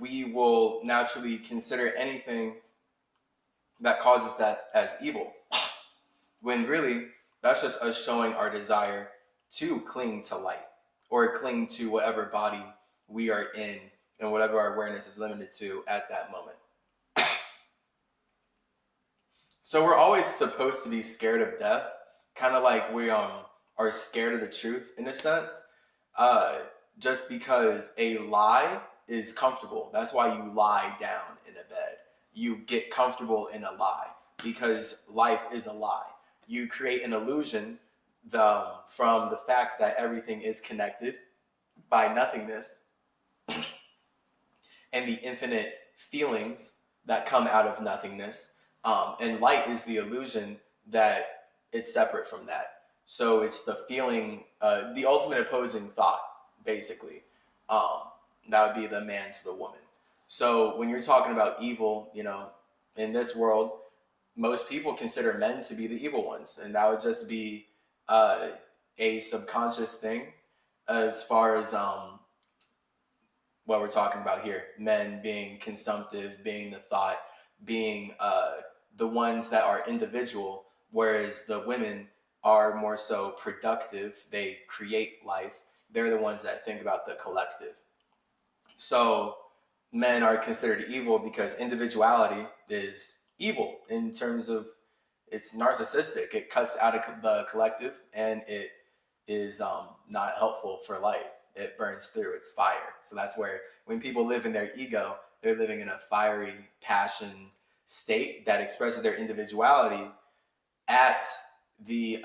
we will naturally consider anything that causes death as evil, when really that's just us showing our desire to cling to light or cling to whatever body we are in and whatever our awareness is limited to at that moment. So we're always supposed to be scared of death, kind of like we are scared of the truth in a sense, just because a lie is comfortable. That's why you lie down in a bed. You get comfortable in a lie because life is a lie. You create an illusion from the fact that everything is connected by nothingness and the infinite feelings that come out of nothingness. And light is the illusion that it's separate from that. So it's the feeling, the ultimate opposing thought, basically. That would be the man to the woman. So when you're talking about evil, in this world, most people consider men to be the evil ones. And that would just be a subconscious thing as far as what we're talking about here. Men being consumptive, being the thought, being the ones that are individual, whereas the women are more so productive. They create life. They're the ones that think about the collective. So men are considered evil because individuality is evil in terms of it's narcissistic. It cuts out of the collective and it is not helpful for life. It burns through. It's fire. So that's where when people live in their ego, they're living in a fiery passion state that expresses their individuality at the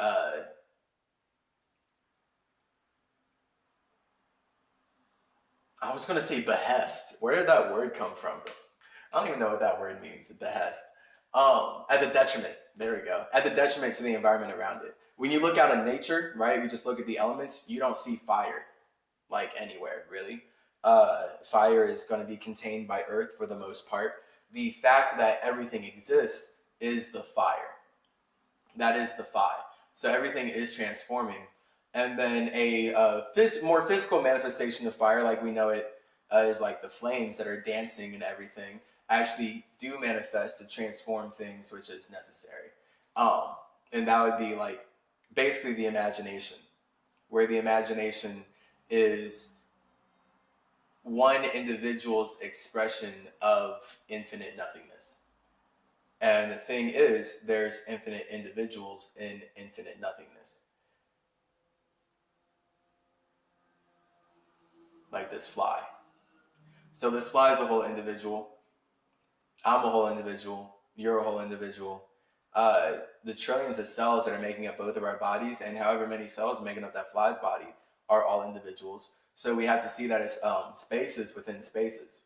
I was going to say behest. Where did that word come from? I don't even know what that word means, behest. At the detriment. There we go. At the detriment to the environment around it. When you look out in nature, right, we just look at the elements, you don't see fire like anywhere, really. Fire is going to be contained by earth for the most part. The fact that everything exists is the fire. That is the fire. So everything is transforming. And then a more physical manifestation of fire, like we know it, is like the flames that are dancing and everything, actually do manifest to transform things, which is necessary. And that would be like basically the imagination, where the imagination is one individual's expression of infinite nothingness. And the thing is, there's infinite individuals in infinite nothingness. Like this fly. So this fly is a whole individual. I'm a whole individual. You're a whole individual. The trillions of cells that are making up both of our bodies and however many cells making up that fly's body are all individuals. So we have to see that as spaces within spaces.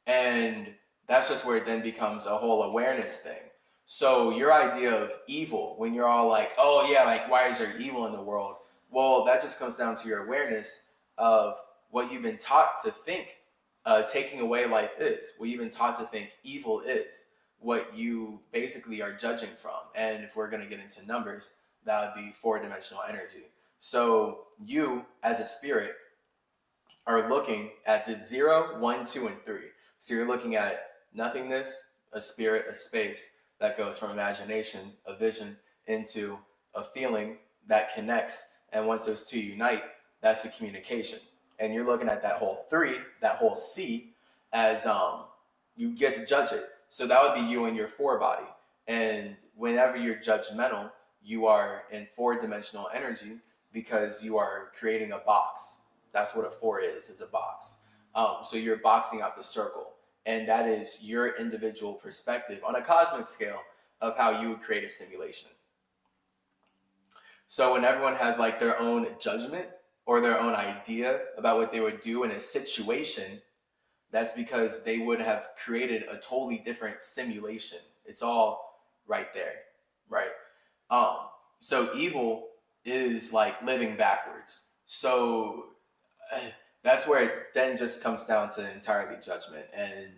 And that's just where it then becomes a whole awareness thing. So your idea of evil, when you're all like, oh yeah, like why is there evil in the world? Well, that just comes down to your awareness of what you've been taught to think taking away life is, what you've been taught to think evil is, what you basically are judging from. And if we're going to get into numbers, that would be 4-dimensional energy. So you, as a spirit, are looking at the 0, 1, 2, and 3. So you're looking at nothingness, a spirit, a space that goes from imagination, a vision, into a feeling that connects. And once those two unite, that's the communication. And you're looking at that whole 3, that whole C, as you get to judge it. So that would be you and your 4 body. And whenever you're judgmental, you are in 4-dimensional energy because you are creating a box. That's what a 4 is a box. So you're boxing out the circle. And that is your individual perspective on a cosmic scale of how you would create a simulation. So when everyone has like their own judgment or their own idea about what they would do in a situation, that's because they would have created a totally different simulation. It's all right there, right? So evil is like living backwards. So that's where it then just comes down to entirely judgment and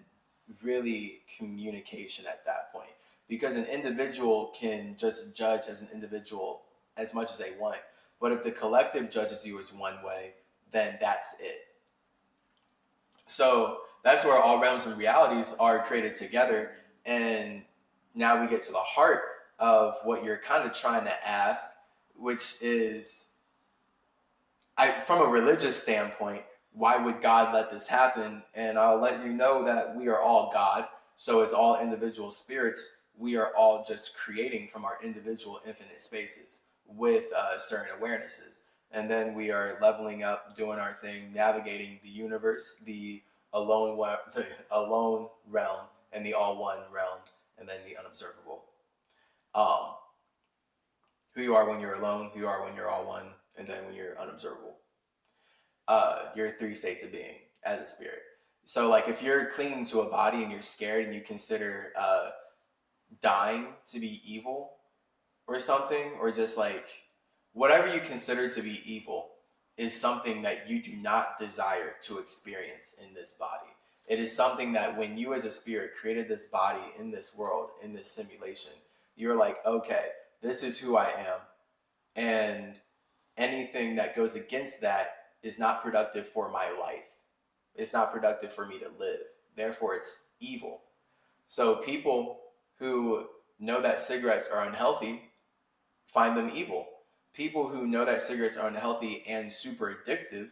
really communication at that point. Because an individual can just judge as an individual as much as they want. But if the collective judges you as one way, then that's it. So That's where all realms and realities are created together. And now we get to the heart of what you're kind of trying to ask, which is, from a religious standpoint, why would God let this happen? And I'll let you know that we are all God. So as all individual spirits, we are all just creating from our individual infinite spaces with certain awarenesses. And then we are leveling up, doing our thing, navigating the universe, the alone realm, and the all one realm, and then the unobservable. Um, who you are when you're alone, who you are when you're all one, and then when you're unobservable. Your three states of being as a spirit. So like if you're clinging to a body and you're scared and you consider dying to be evil or something, or just like whatever you consider to be evil is something that you do not desire to experience in this body. It is something that when you as a spirit created this body in this world, in this simulation, you're like, okay, this is who I am. And anything that goes against that is not productive for my life. It's not productive for me to live. Therefore, it's evil. So people who know that cigarettes are unhealthy find them evil. People who know that cigarettes are unhealthy and super addictive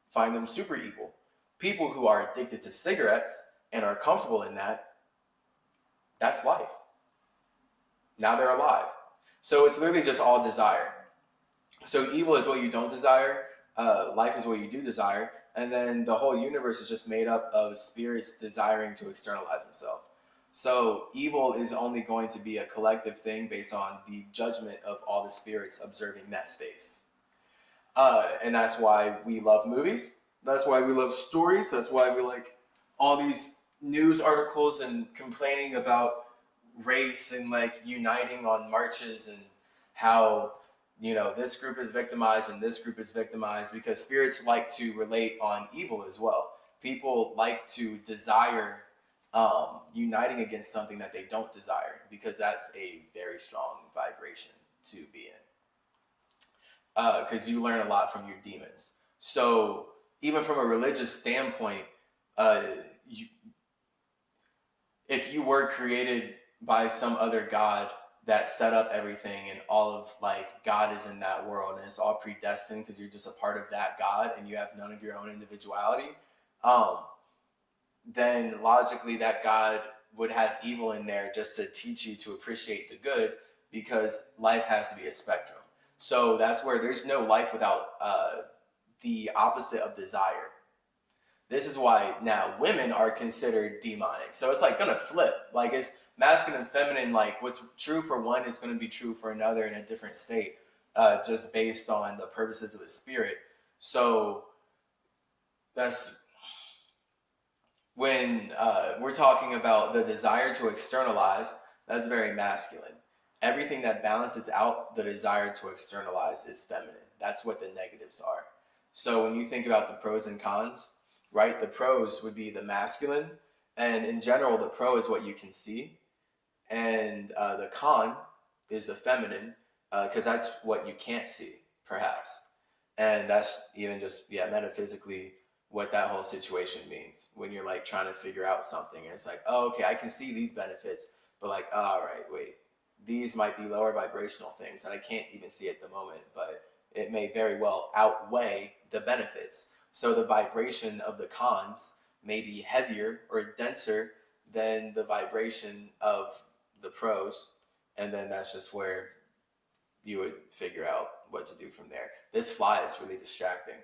find them super evil. People who are addicted to cigarettes and are comfortable in that, that's life. Now they're alive. So it's literally just all desire. So evil is what you don't desire. Life is what you do desire. And then the whole universe is just made up of spirits desiring to externalize themselves. So evil is only going to be a collective thing based on the judgment of all the spirits observing that space. And that's why we love movies. That's why we love stories. That's why we like all these news articles and complaining about race and like uniting on marches and how, you know, this group is victimized and this group is victimized, because spirits like to relate on evil as well. People like to desire uniting against something that they don't desire, because that's a very strong vibration to be in. Because you learn a lot from your demons. So even from a religious standpoint, if you were created by some other god that set up everything, and all of like God is in that world and it's all predestined because you're just a part of that God and you have none of your own individuality, then logically that God would have evil in there just to teach you to appreciate the good, because life has to be a spectrum. So that's where there's no life without the opposite of desire. This is why now women are considered demonic. So it's like gonna flip. Like it's masculine and feminine, like what's true for one is gonna be true for another in a different state, just based on the purposes of the spirit. So that's when we're talking about the desire to externalize, that's very masculine. Everything that balances out the desire to externalize is feminine. That's what the negatives are. So when you think about the pros and cons, right, the pros would be the masculine, and in general, the pro is what you can see, and the con is the feminine, because that's what you can't see, perhaps. And that's even just, metaphysically what that whole situation means when you're like trying to figure out something. And it's like, oh, okay, I can see these benefits, but like, oh, all right, wait, these might be lower vibrational things that I can't even see at the moment, but it may very well outweigh the benefits. So the vibration of the cons may be heavier or denser than the vibration of the pros. And then that's just where you would figure out what to do from there. This fly is really distracting.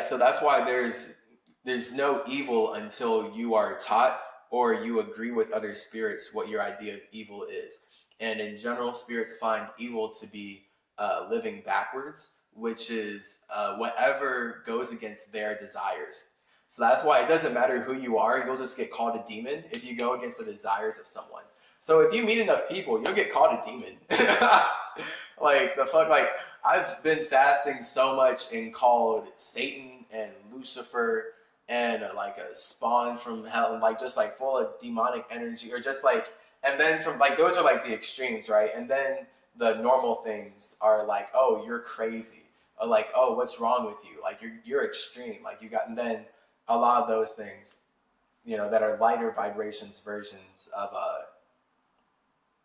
So that's why there's no evil until you are taught or you agree with other spirits what your idea of evil is. And in general, spirits find evil to be living backwards, which is whatever goes against their desires. So that's why it doesn't matter who you are, you'll just get called a demon if you go against the desires of someone. So if you meet enough people, you'll get called a demon. Like the fuck, like I've been fasting so much and called Satan and Lucifer and like a spawn from hell, and like just like full of demonic energy, or just like, and then from like those are like the extremes, right? And then the normal things are like, oh, you're crazy. like, oh, what's wrong with you? Like you're extreme. Like you got, and then a lot of those things, that are lighter vibrations versions of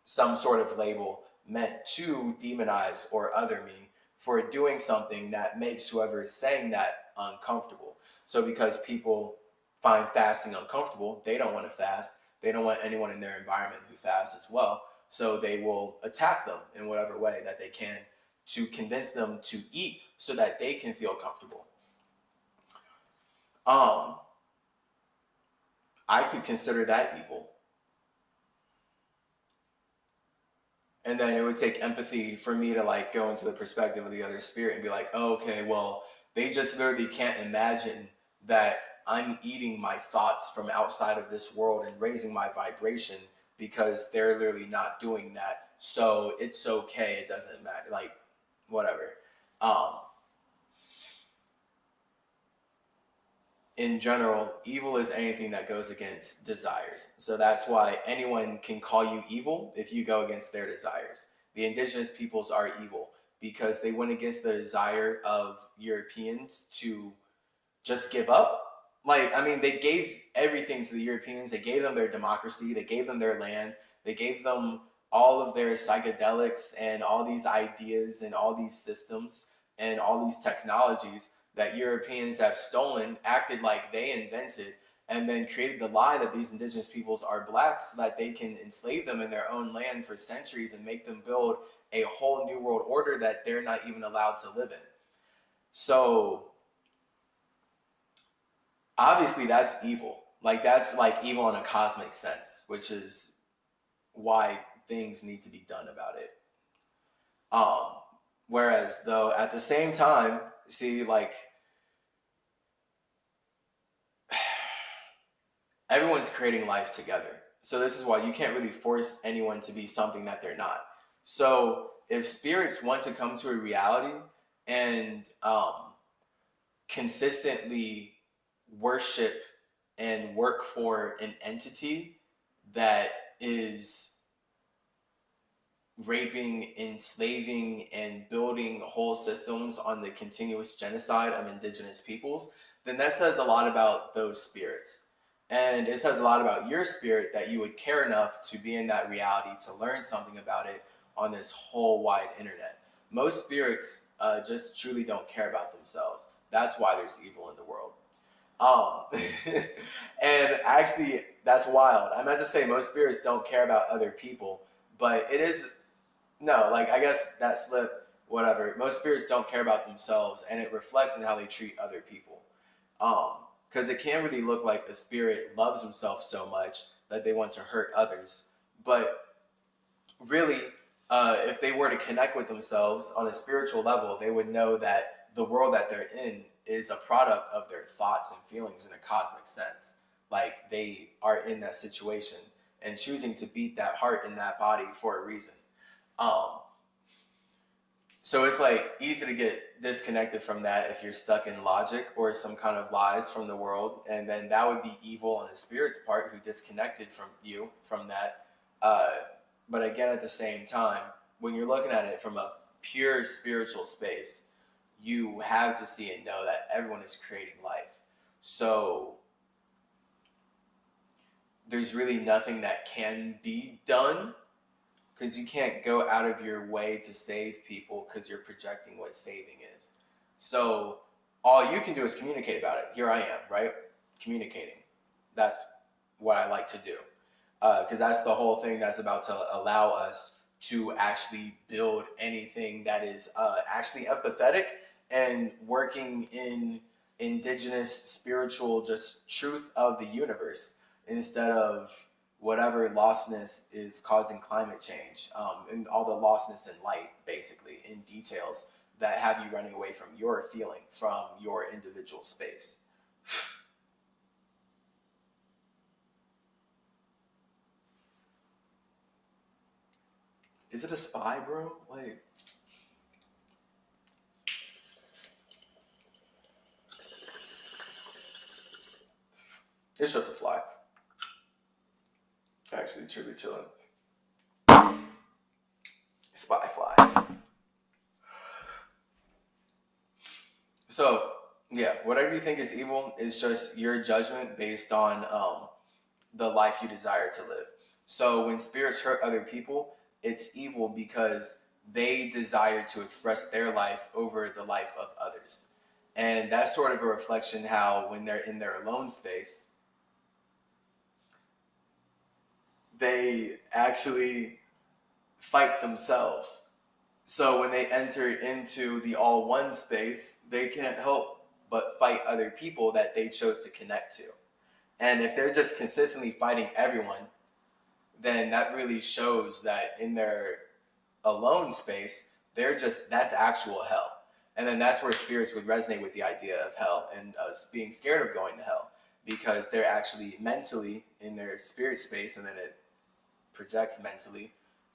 some sort of label meant to demonize or other me for doing something that makes whoever is saying that uncomfortable. So because people find fasting uncomfortable, they don't want to fast. They don't want anyone in their environment who fasts as well. So they will attack them in whatever way that they can to convince them to eat so that they can feel comfortable. I could consider that evil. And then it would take empathy for me to like go into the perspective of the other spirit and be like, oh, okay, well, they just literally can't imagine that I'm eating my thoughts from outside of this world and raising my vibration because they're literally not doing that. So it's okay. It doesn't matter. Like, whatever. In general, evil is anything that goes against desires. So that's why anyone can call you evil if you go against their desires. The indigenous peoples are evil because they went against the desire of Europeans to just give up. Like, I mean, they gave everything to the Europeans. They gave them their democracy. They gave them their land. They gave them all of their psychedelics and all these ideas and all these systems and all these technologies that Europeans have stolen, acted like they invented, and then created the lie that these indigenous peoples are black so that they can enslave them in their own land for centuries and make them build a whole new world order that they're not even allowed to live in. So obviously that's evil. Like that's like evil in a cosmic sense, which is why things need to be done about it. Whereas though at the same time, see, like everyone's creating life together. So this is why you can't really force anyone to be something that they're not. So if spirits want to come to a reality and consistently worship and work for an entity that is raping, enslaving, and building whole systems on the continuous genocide of indigenous peoples, then that says a lot about those spirits. And it says a lot about your spirit that you would care enough to be in that reality to learn something about it on this whole wide internet. Most spirits just truly don't care about themselves. That's why there's evil in the world. And actually, that's wild. I meant to say most spirits don't care about other people, but it is, no, like, I guess that slip, whatever. Most spirits don't care about themselves, and it reflects in how they treat other people. Because it can really look like a spirit loves himself so much that they want to hurt others. But really, if they were to connect with themselves on a spiritual level, they would know that the world that they're in is a product of their thoughts and feelings in a cosmic sense. Like they are in that situation and choosing to beat that heart in that body for a reason. So it's like easy to get disconnected from that if you're stuck in logic or some kind of lies from the world, and then that would be evil on the spirit's part who disconnected from you from that. But again, at the same time, when you're looking at it from a pure spiritual space, you have to see and know that everyone is creating life. So there's really nothing that can be done because you can't go out of your way to save people because you're projecting what saving is. So all you can do is communicate about it. Here I am, right? Communicating. That's what I like to do. Because that's the whole thing that's about to allow us to actually build anything that is actually empathetic and working in indigenous spiritual just truth of the universe instead of whatever lostness is causing climate change, and all the lostness in light, basically, in details that have you running away from your feeling, from your individual space. Is it a spy, bro? Like, it's just a fly. Actually, truly chilling. Spy fly. So yeah, whatever you think is evil is just your judgment based on the life you desire to live. So when spirits hurt other people, it's evil because they desire to express their life over the life of others. And that's sort of a reflection how when they're in their alone space, they actually fight themselves. So when they enter into the all one space, they can't help but fight other people that they chose to connect to. And if they're just consistently fighting everyone, then that really shows that in their alone space, they're just, that's actual hell. And then that's where spirits would resonate with the idea of hell and us being scared of going to hell because they're actually mentally in their spirit space, and then it projects mentally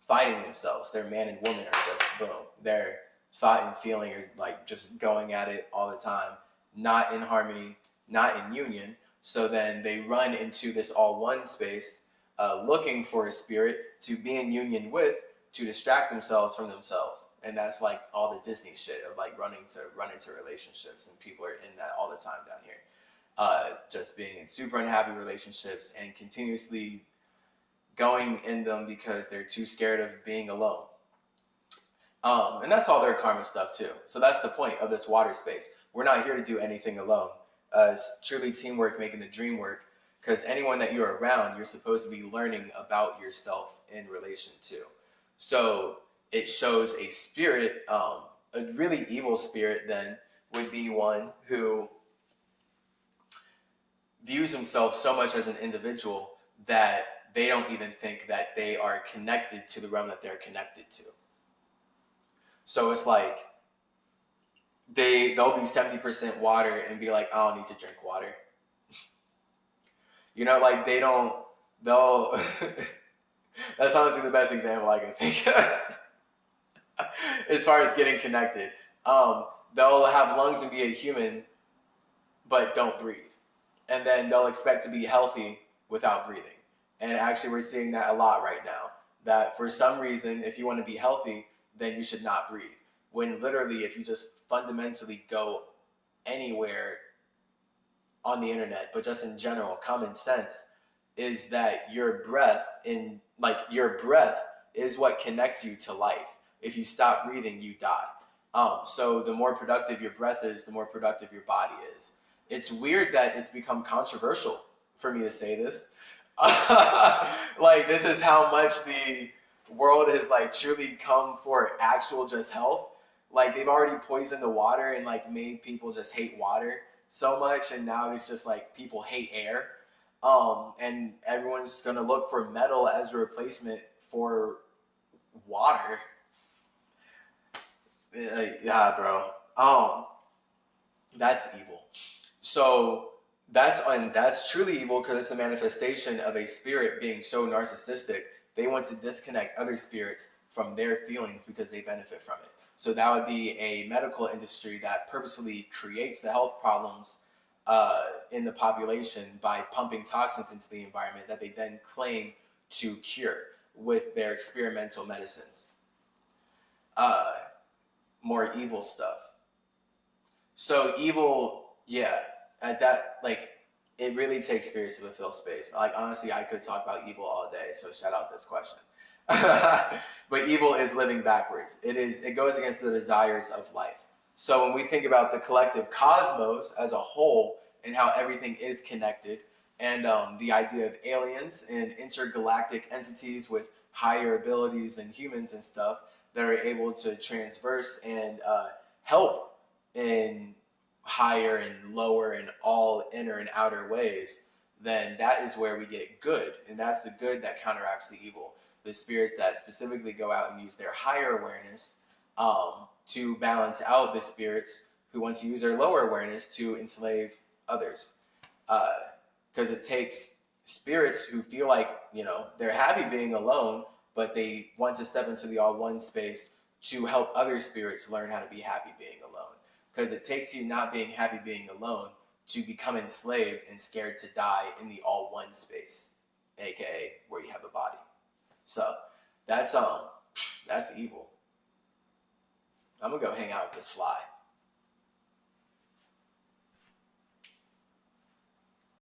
fighting themselves. Their man and woman are just boom. Their thought and feeling are like just going at it all the time, not in harmony, not in union. So then they run into this all one space, looking for a spirit to be in union with to distract themselves from themselves. And that's like all the Disney shit of like run into relationships, and people are in that all the time down here. Just being in super unhappy relationships and continuously going in them because they're too scared of being alone. And that's all their karma stuff too. So that's the point of this water space. We're not here to do anything alone. It's truly teamwork making the dream work, because anyone that you're around, you're supposed to be learning about yourself in relation to. So it shows a spirit, a really evil spirit then would be one who views himself so much as an individual that they don't even think that they are connected to the realm that they're connected to. So it's like they'll be 70% water and be like, I don't need to drink water. You know, like they'll that's honestly the best example I can think of as far as getting connected. They'll have lungs and be a human, but don't breathe. And then they'll expect to be healthy without breathing. And actually, we're seeing that a lot right now. That for some reason, if you want to be healthy, then you should not breathe. When literally, if you just fundamentally go anywhere on the internet, but just in general, common sense is that your breath is what connects you to life. If you stop breathing, you die. So the more productive your breath is, the more productive your body is. It's weird that it's become controversial for me to say this. Like, this is how much the world has like truly come for actual just health. Like, they've already poisoned the water and like made people just hate water so much, and now it's just like people hate air. And everyone's gonna look for metal as a replacement for water. Yeah, bro. That's evil. So that's truly evil because it's a manifestation of a spirit being so narcissistic. They want to disconnect other spirits from their feelings because they benefit from it. So that would be a medical industry that purposely creates the health problems in the population by pumping toxins into the environment that they then claim to cure with their experimental medicines. Uh, More evil stuff. So evil, yeah, at that, like, it really takes spirits to fulfill space. Like, honestly, I could talk about evil all day, so shout out this question. But evil is living backwards. It goes against the desires of life. So when we think about the collective cosmos as a whole and how everything is connected, and the idea of aliens and intergalactic entities with higher abilities than humans and stuff that are able to transverse and help in higher and lower and all inner and outer ways, then that is where we get good. And that's the good that counteracts the evil. The spirits that specifically go out and use their higher awareness to balance out the spirits who want to use their lower awareness to enslave others. Because it takes spirits who feel like, they're happy being alone, but they want to step into the all one space to help other spirits learn how to be happy being alone. Because it takes you not being happy being alone to become enslaved and scared to die in the all one space, aka where you have a body. So that's evil. I'm gonna go hang out with this fly.